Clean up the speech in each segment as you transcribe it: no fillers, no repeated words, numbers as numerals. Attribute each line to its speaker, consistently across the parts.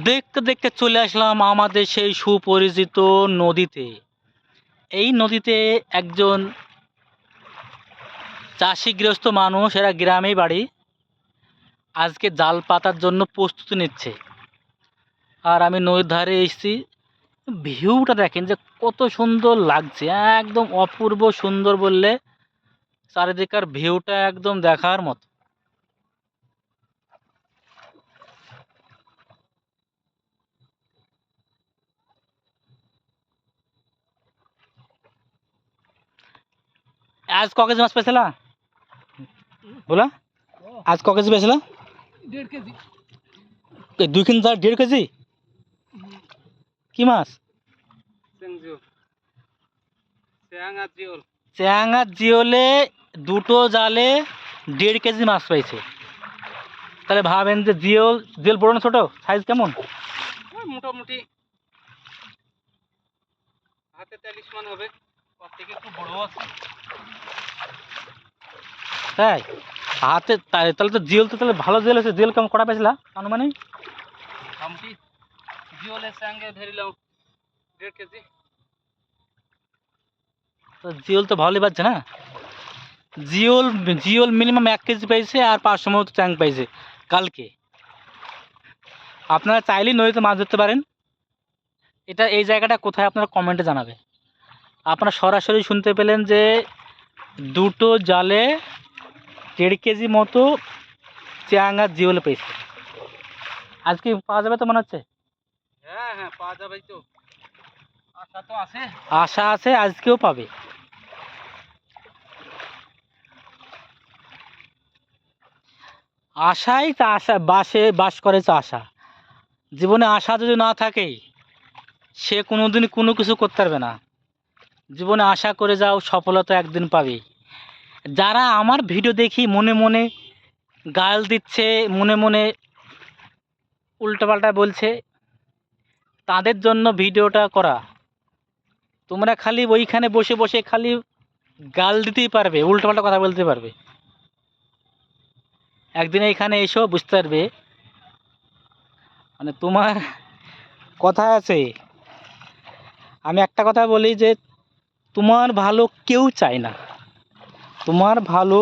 Speaker 1: দেখতে দেখতে চলে আসলাম আমাদের সেই সুপরিচিত নদীতে। এই নদীতে একজন চাষি গৃহস্থ মানুষ, এরা গ্রামেই বাড়ি, আজকে জাল পাতার জন্য প্রস্তুতি নিচ্ছে। আর আমি নদীর ধারে এসেছি। ভিউটা দেখেন যে কত সুন্দর লাগছে, একদম অপূর্ব সুন্দর বললে চারিদিকার ভিউটা একদম দেখার মতো। आज क केजी माছ পাইছিলা बोला? आज क केजी পাইছিলা?
Speaker 2: 1.5 কেজি।
Speaker 1: 2 KG 1.5 KG? কি মাছ? চ্যাং আর জিওলে দুটো জালে 1.5 কেজি মাছ পাইছে। তাহলে ভাবেন যে জিওল জিওল বড় না ছোট, সাইজ কেমন?
Speaker 2: মোটামুটি হাতে 43 মান হবে, ওর থেকে একটু বড় আছে।
Speaker 1: তাই হাতে তাহলে তো জিওল তো তাহলে ভালো জিওল আছে। জিওল কেমন কটা পাইছিলা আনুমানিক?
Speaker 2: মোটামুটি জিওলের সঙ্গে ধরিলাম 1.5 কেজি।
Speaker 1: তো জিওল তো ভালোই পাচ্ছে না। জিওল জিওল মিনিমাম 1 কেজি পাইছে আর 500 মতো চ্যাং পাইছে কালকে। আপনারা চাইলেই নদীতে মাছ ধরতে পারেন। এই জায়গাটা কোথায় আপনারা কমেন্টে জানাবে। আপনারা সরাসরি শুনতে পেলেন যে দুটো জালে 1.5 কেজি মতো চ্যাং আর জিওল পেয়েছে। আজকে পাওয়া যাবে তো মনে হচ্ছে?
Speaker 2: হ্যাঁ হ্যাঁ, পাওয়া যাবে তো, আশা তো আছে।
Speaker 1: আশা আছে আজকেও পাবে। আশাই তা আশা, বাস করে আশা। জীবনে আশা যদি না থাকে সে কোনোদিন কোনো কিছু করতে পারবে না। জীবনে আশা করে যাও, সফলতা একদিন পাবে। যারা আমার ভিডিও দেখি মনে মনে গাল দিচ্ছে, মনে মনে উল্টোপাল্টা বলছে, তাদের জন্য ভিডিওটা করা। তোমরা খালি ওইখানে বসে বসে খালি গাল দিতেই পারবে, উল্টোপাল্টা কথা বলতে পারবে। একদিন এখানে এসো বুঝতে পারবে, মানে তোমার কথা আছে। আমি একটা কথা বলি যে তোমার ভালো কেউ চায় না, তোমার ভালো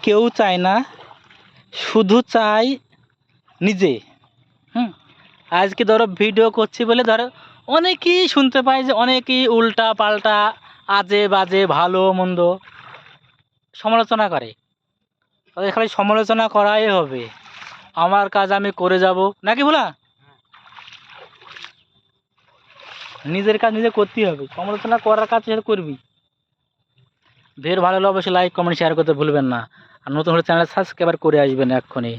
Speaker 1: কেউ চায় না, শুধু চাই নিজে। আজকে ধরো ভিডিও করছি বলে ধরো অনেকেই শুনতে পাই যে অনেকেই উল্টা পাল্টা আজে বাজে ভালো মন্দ সমালোচনা করে। তাদের খালি সমালোচনা করাই হবে, আমার কাজ আমি করে যাব নাকি বলা? নিজের কাজ নিজে করতেই হবে, সমালোচনা করার কাজ সেটা করবি। ভিডিও ভালো লাগলে অবশ্যই লাইক কমেন্ট শেয়ার করতে ভুলবেন না। আর নতুন হলে চ্যানেল সাবস্ক্রাইব করে আসবেন এক্ষুনি।